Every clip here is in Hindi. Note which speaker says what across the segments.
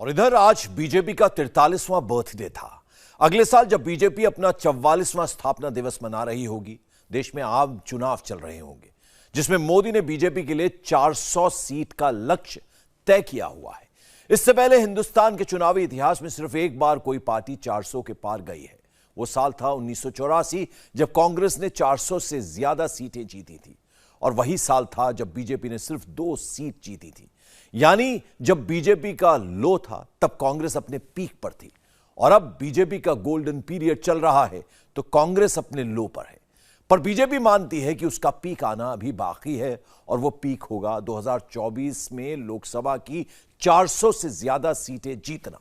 Speaker 1: और इधर आज बीजेपी का 43वां बर्थडे था। अगले साल जब बीजेपी अपना 44वां स्थापना दिवस मना रही होगी, देश में आम चुनाव चल रहे होंगे, जिसमें मोदी ने बीजेपी के लिए 400 सीट का लक्ष्य तय किया हुआ है। इससे पहले हिंदुस्तान के चुनावी इतिहास में सिर्फ एक बार कोई पार्टी 400 के पार गई है। वो साल था 1984, जब कांग्रेस ने 400 से ज्यादा सीटें जीती थी, और वही साल था जब बीजेपी ने सिर्फ 2 सीट जीती थी। यानी जब बीजेपी का लो था तब कांग्रेस अपने पीक पर थी, और अब बीजेपी का गोल्डन पीरियड चल रहा है तो कांग्रेस अपने लो पर है। पर बीजेपी मानती है कि उसका पीक आना अभी बाकी है, और वो पीक होगा 2024 में लोकसभा की 400 से ज्यादा सीटें जीतना।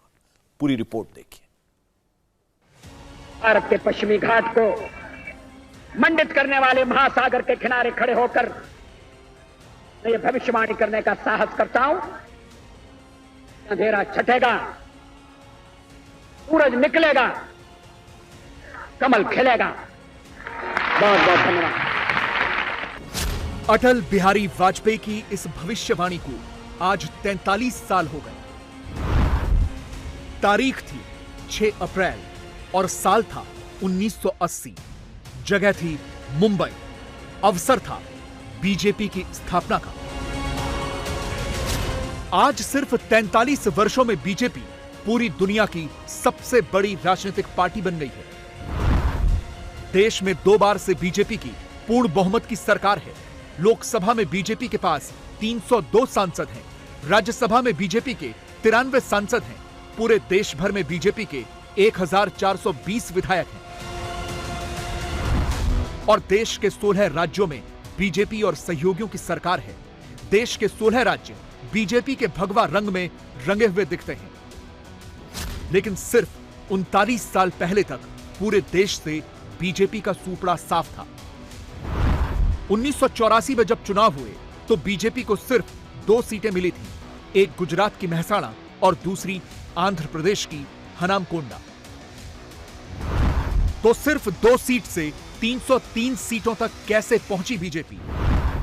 Speaker 1: पूरी रिपोर्ट देखिए।
Speaker 2: भारत के पश्चिमी घाट को मंडित करने वाले महासागर के किनारे खड़े होकर मैं ये भविष्यवाणी करने का साहस करता हूं, अंधेरा छटेगा, सूरज निकलेगा, कमल खिलेगा। बहुत बहुत धन्यवाद।
Speaker 3: अटल बिहारी वाजपेयी की इस भविष्यवाणी को आज 43 साल हो गए। तारीख थी 6 अप्रैल और साल था 1980। जगह थी मुंबई। अवसर था बीजेपी की स्थापना का। आज सिर्फ 43 वर्षों में बीजेपी पूरी दुनिया की सबसे बड़ी राजनीतिक पार्टी बन गई है। देश में 2 बार से बीजेपी की पूर्ण बहुमत की सरकार है। लोकसभा में बीजेपी के पास 302 सांसद हैं। राज्यसभा में बीजेपी के 93 सांसद हैं। पूरे देश भर में बीजेपी के 1420 विधायक हैं, और देश के 16 राज्यों में बीजेपी और सहयोगियों की सरकार है। देश के 16 राज्य बीजेपी के भगवा रंग में रंगे हुए दिखते हैं। लेकिन सिर्फ 39 साल पहले तक पूरे देश से बीजेपी का सूपड़ा साफ था। 1984 में जब चुनाव हुए तो बीजेपी को सिर्फ 2 सीटें मिली थी, एक गुजरात की मेहसाणा और दूसरी आंध्र प्रदेश की हनामकोंडा। तो सिर्फ 2 सीट से 303 सीटों तक कैसे पहुंची बीजेपी?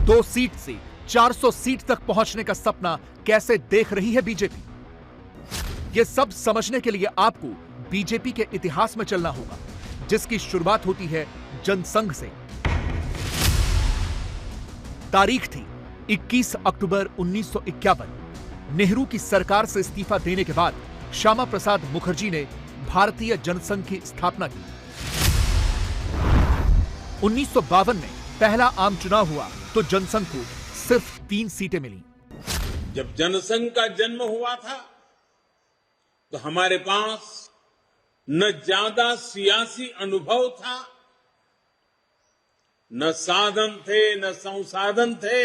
Speaker 3: 2 सीट से 400 सीट तक पहुंचने का सपना कैसे देख रही है बीजेपी? यह सब समझने के लिए आपको बीजेपी के इतिहास में चलना होगा, जिसकी शुरुआत होती है जनसंघ से। तारीख थी 21 अक्टूबर 1951। नेहरू की सरकार से इस्तीफा देने के बाद श्यामा प्रसाद मुखर्जी ने भारतीय जनसंघ की स्थापना की। 1952 में पहला आम चुनाव हुआ तो जनसंघ को सिर्फ 3 सीटें मिली।
Speaker 4: जब जनसंघ का जन्म हुआ था तो हमारे पास न ज्यादा सियासी अनुभव था, न साधन थे, न संसाधन थे,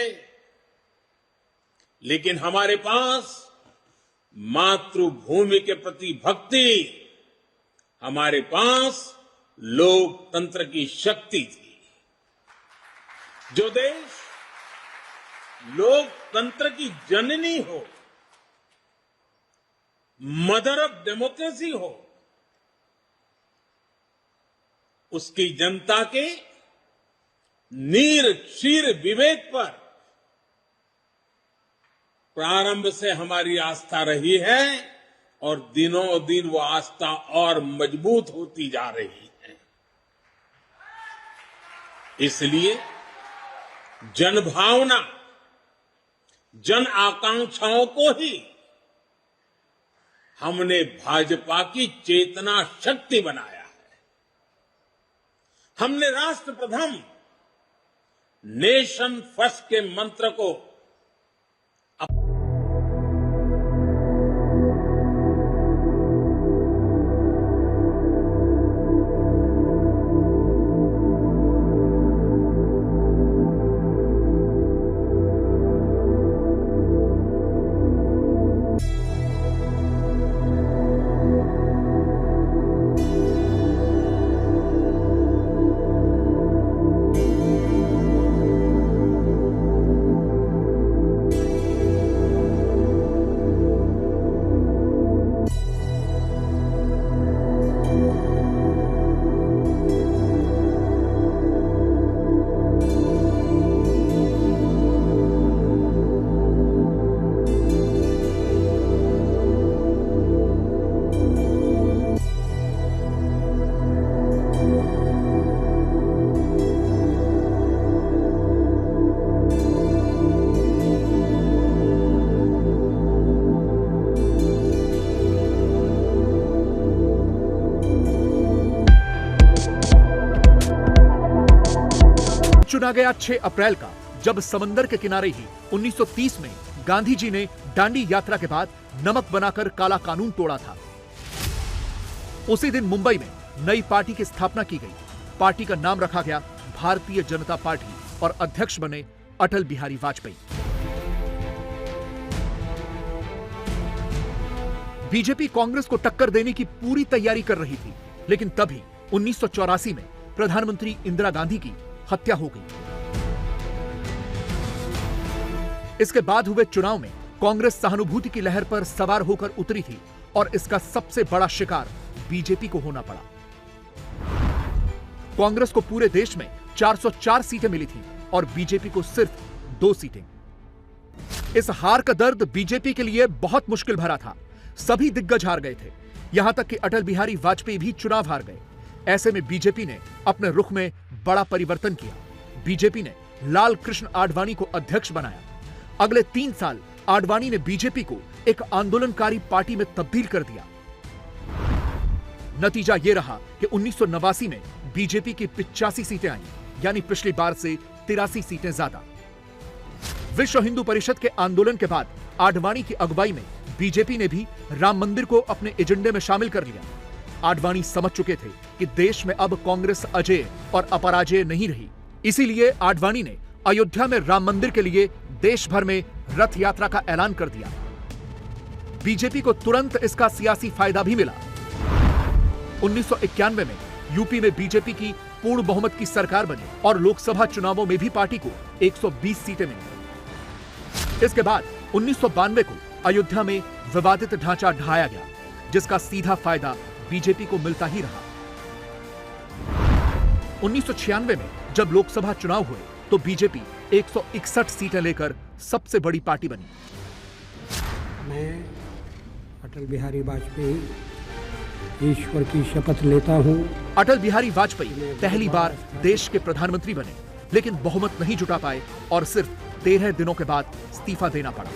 Speaker 4: लेकिन हमारे पास मातृभूमि के प्रति भक्ति, हमारे पास लोकतंत्र की शक्ति थी। जो देश लोकतंत्र की जननी हो, मदर ऑफ डेमोक्रेसी हो, उसकी जनता के नीर क्षीर विवेक पर प्रारंभ से हमारी आस्था रही है, और दिनों दिन वो आस्था और मजबूत होती जा रही है। इसलिए जनभावना, जन आकांक्षाओं को ही हमने भाजपा की चेतना शक्ति बनाया है। हमने राष्ट्र प्रथम, नेशन फर्स्ट के मंत्र को
Speaker 3: चुना गया 6 अप्रैल का, जब समंदर के किनारे ही 1930 में गांधी जी ने दांडी यात्रा के बाद नमक बनाकर काला कानून तोड़ा था। उसी दिन मुंबई में नई पार्टी की स्थापना की गई। पार्टी का नाम रखा गया भारतीय जनता पार्टी और अध्यक्ष बने अटल बिहारी वाजपेयी। बीजेपी कांग्रेस को टक्कर देने की पूरी तैयारी कर रही थी, लेकिन तभी 1984 में प्रधानमंत्री इंदिरा गांधी की हत्या हो गई। इसके बाद हुए चुनाव में कांग्रेस सहानुभूति की लहर पर सवार होकर उतरी थी और इसका सबसे बड़ा शिकार बीजेपी को होना पड़ा। कांग्रेस को पूरे देश में 404 सीटें मिली थीं और बीजेपी को सिर्फ 2 सीटें। इस हार का दर्द बीजेपी के लिए बहुत मुश्किल भरा था। सभी दिग्गज हार गए थे, यहां तक कि अटल बिहारी वाजपेयी भी चुनाव हार गए। ऐसे में बीजेपी ने अपने रुख में बड़ा परिवर्तन किया। बीजेपी ने लाल कृष्ण आडवाणी को अध्यक्ष बनाया। अगले 3 साल आडवाणी ने बीजेपी को एक आंदोलनकारी पार्टी में तब्दील कर दिया। नतीजा यह रहा कि 1989 में बीजेपी की 85 सीटें आईं, यानी पिछली बार से 83 सीटें ज्यादा। विश्व हिंदू परिषद के आंदोलन के बाद आडवाणी की अगुवाई में बीजेपी ने भी राम मंदिर को अपने एजेंडे में शामिल कर लिया। आडवाणी समझ चुके थे कि देश में अब कांग्रेस अजेय और अपराजेय नहीं रही। इसीलिए आडवाणी ने अयोध्या में राम मंदिर के लिए देश भर में रथ यात्रा का ऐलान कर दिया। बीजेपी को तुरंत इसका सियासी फायदा भी मिला। 1991 में यूपी में बीजेपी की पूर्ण बहुमत की सरकार बनी और लोकसभा चुनावों में भी पार्टी को 120 सीटें मिली। इसके बाद 1992 को अयोध्या में विवादित ढांचा ढहाया गया, जिसका सीधा फायदा बीजेपी को मिलता ही रहा। 1996 में जब लोकसभा चुनाव हुए तो बीजेपी 161 सीटें लेकर सबसे बड़ी पार्टी बनी।
Speaker 5: मैं अटल बिहारी वाजपेयी ईश्वर की शपथ लेता हूं।
Speaker 3: अटल बिहारी वाजपेयी पहली बार देश के प्रधानमंत्री बने, लेकिन बहुमत नहीं जुटा पाए और सिर्फ 13 दिनों के बाद इस्तीफा देना पड़ा।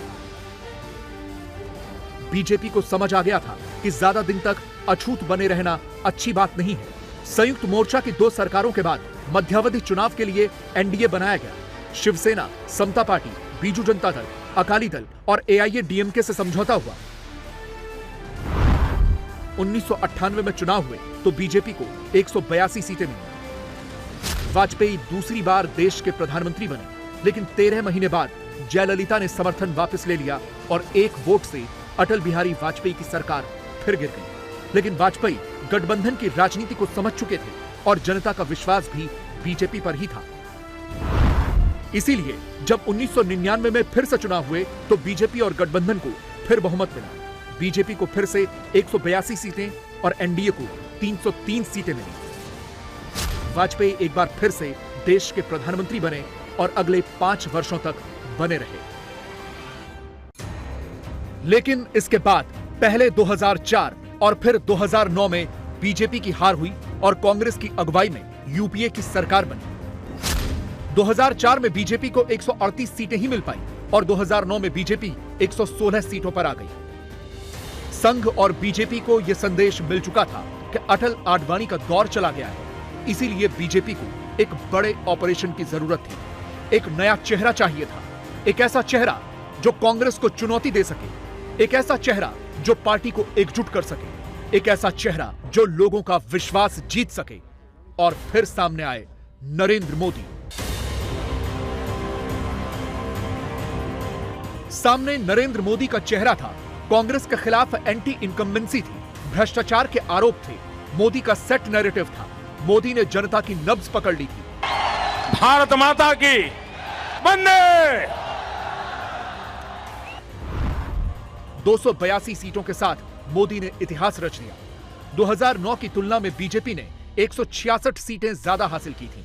Speaker 3: बीजेपी को समझ आ गया था कि ज्यादा दिन तक अछूत बने रहना अच्छी बात नहीं है। संयुक्त मोर्चा की 2 सरकारों के बाद मध्यावधि चुनाव के लिए एनडीए बनाया गया। शिवसेना, समता पार्टी, बीजू जनता दल, अकाली दल और एआईएडीएमके से समझौता हुआ। 1998 में चुनाव हुए तो बीजेपी को 182 सीटें मिली। वाजपेयी दूसरी बार देश के प्रधानमंत्री बने, लेकिन 13 महीने बाद जयललिता ने समर्थन वापस ले लिया और 1 वोट से अटल बिहारी वाजपेयी की सरकार फिर गिर गई। लेकिन वाजपेयी गठबंधन की राजनीति को समझ चुके थे और जनता का विश्वास भी बीजेपी पर ही था। इसीलिए जब 1999 में फिर से चुनाव हुए तो बीजेपी और गठबंधन को फिर बहुमत मिला। बीजेपी को फिर से 182 सीटें और एनडीए को 303 सीटें मिली। वाजपेयी एक बार फिर से देश के प्रधानमंत्री बने और अगले 5 वर्षों तक बने रहे। लेकिन इसके बाद पहले 2004 और फिर 2009 में बीजेपी की हार हुई और कांग्रेस की अगुवाई में यूपीए की सरकार बनी। 2004 में बीजेपी को 138 सीटें ही मिल पाई और 2009 में बीजेपी 116 सीटों पर आ गई। संघ और बीजेपी को यह संदेश मिल चुका था कि अटल आडवाणी का दौर चला गया है। इसीलिए बीजेपी को एक बड़े ऑपरेशन की जरूरत थी। एक नया चेहरा चाहिए था, एक ऐसा चेहरा जो कांग्रेस को चुनौती दे सके, एक ऐसा चेहरा जो पार्टी को एकजुट कर सके, एक ऐसा चेहरा जो लोगों का विश्वास जीत सके। और फिर सामने आए नरेंद्र मोदी। सामने नरेंद्र मोदी का चेहरा था। कांग्रेस के खिलाफ एंटी इनकम्बेंसी थी, भ्रष्टाचार के आरोप थे, मोदी का सेट नैरेटिव था। मोदी ने जनता की नब्ज पकड़ ली थी।
Speaker 4: भारत माता की वंदे।
Speaker 3: 282 सीटों के साथ मोदी ने इतिहास रच दिया। 2009 की तुलना में बीजेपी ने 166 सीटें ज्यादा हासिल की थीं।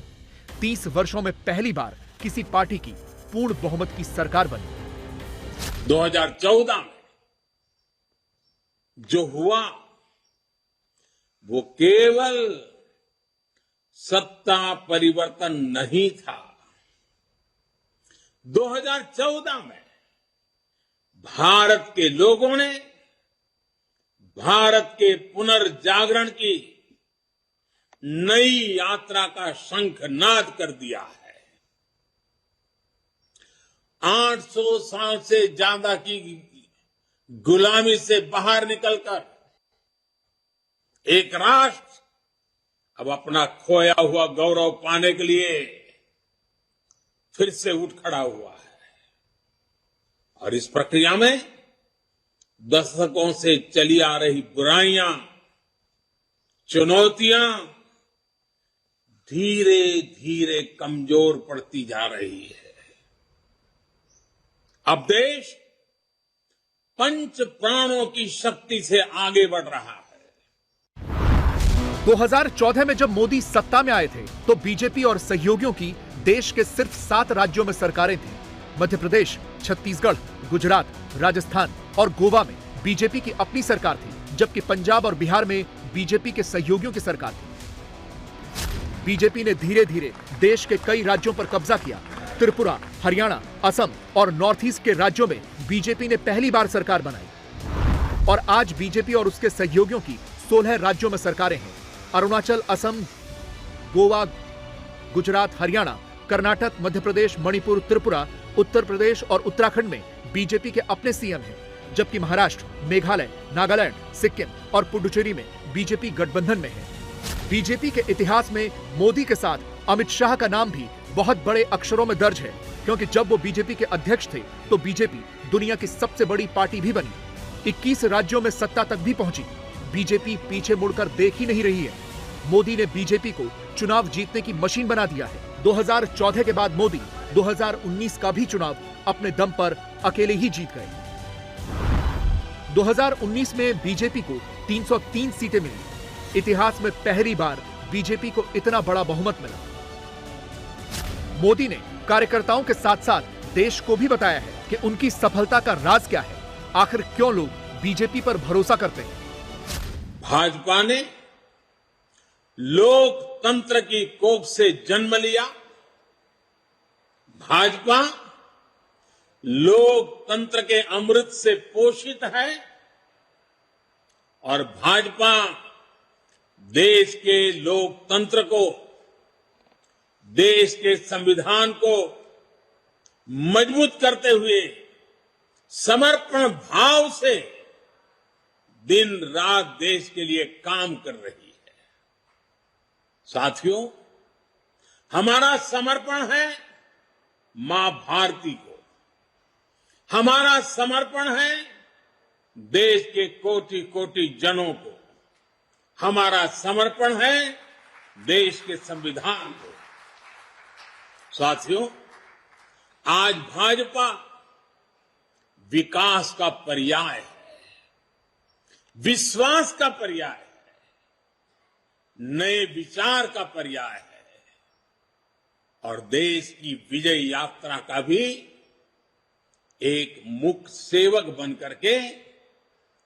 Speaker 3: 30 वर्षों में पहली बार किसी पार्टी की पूर्ण बहुमत की सरकार बनी।
Speaker 4: 2014 में जो हुआ वो केवल सत्ता परिवर्तन नहीं था। 2014 में भारत के लोगों ने भारत के पुनर्जागरण की नई यात्रा का शंखनाद कर दिया है। 800 साल से ज्यादा की गुलामी से बाहर निकलकर एक राष्ट्र अब अपना खोया हुआ गौरव पाने के लिए फिर से उठ खड़ा हुआ है। और इस प्रक्रिया में दशकों से चली आ रही बुराइयां, चुनौतियां धीरे धीरे कमजोर पड़ती जा रही है। अब देश पंच प्राणों की शक्ति से आगे बढ़ रहा है।
Speaker 3: 2014 में जब मोदी सत्ता में आए थे तो बीजेपी और सहयोगियों की देश के सिर्फ 7 राज्यों में सरकारें थी। मध्य प्रदेश, छत्तीसगढ़, गुजरात, राजस्थान और गोवा में बीजेपी की अपनी सरकार थी, जबकि पंजाब और बिहार में बीजेपी के सहयोगियों की सरकार थी। बीजेपी ने धीरे धीरे देश के कई राज्यों पर कब्जा किया। त्रिपुरा, हरियाणा, असम और नॉर्थ ईस्ट के राज्यों में बीजेपी ने पहली बार सरकार बनाई और आज बीजेपी और उसके सहयोगियों की 16 राज्यों में सरकारें हैं। अरुणाचल, असम, गोवा, गुजरात, हरियाणा, कर्नाटक, मध्य प्रदेश, मणिपुर, त्रिपुरा, उत्तर प्रदेश और उत्तराखंड में बीजेपी के अपने सीएम हैं, जबकि महाराष्ट्र, मेघालय, नागालैंड, सिक्किम और पुडुचेरी में बीजेपी गठबंधन में है। बीजेपी के इतिहास में मोदी के साथ अमित शाह का नाम भी बहुत बड़े अक्षरों में दर्ज है, क्योंकि जब वो बीजेपी के अध्यक्ष थे तो बीजेपी दुनिया की सबसे बड़ी पार्टी भी बनी, 21 राज्यों में सत्ता तक भी पहुंची। बीजेपी पीछे मुड़कर देख ही नहीं रही है। मोदी ने बीजेपी को चुनाव जीतने की मशीन बना दिया है। 2014 के बाद मोदी 2019 का भी चुनाव अपने दम पर अकेले ही जीत गए। 2019 में बीजेपी को 303 सीटें मिली। इतिहास में पहली बार बीजेपी को इतना बड़ा बहुमत मिला। मोदी ने कार्यकर्ताओं के साथ साथ देश को भी बताया है कि उनकी सफलता का राज क्या है, आखिर क्यों लोग बीजेपी पर भरोसा करते हैं।
Speaker 4: भाजपा ने लोकतंत्र की कोख से जन्म लिया। भाजपा लोकतंत्र के अमृत से पोषित है और भाजपा देश के लोकतंत्र को, देश के संविधान को मजबूत करते हुए समर्पण भाव से दिन रात देश के लिए काम कर रही है। साथियों, हमारा समर्पण है मां भारती को, हमारा समर्पण है देश के कोटि कोटि जनों को, हमारा समर्पण है देश के संविधान को। साथियों, आज भाजपा विकास का पर्याय है, विश्वास का पर्याय है, नए विचार का पर्याय है और देश की विजय यात्रा का भी एक मुख्य सेवक बनकर के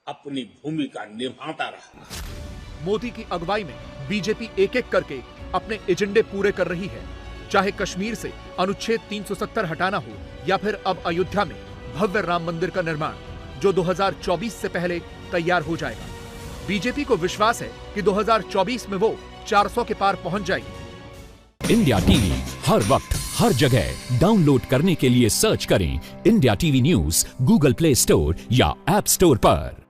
Speaker 4: अपनी भूमिका निभाता रहा।
Speaker 3: मोदी की अगुवाई में बीजेपी एक एक करके अपने एजेंडे पूरे कर रही है, चाहे कश्मीर से अनुच्छेद 370 हटाना हो या फिर अब अयोध्या में भव्य राम मंदिर का निर्माण, जो 2024 से पहले तैयार हो जाएगा। बीजेपी को विश्वास है कि 2024 में वो 400 के पार पहुंच जाएगी।
Speaker 6: इंडिया टीवी हर वक्त हर जगह डाउनलोड करने के लिए सर्च करें India TV news Google play store या ऐप स्टोर पर।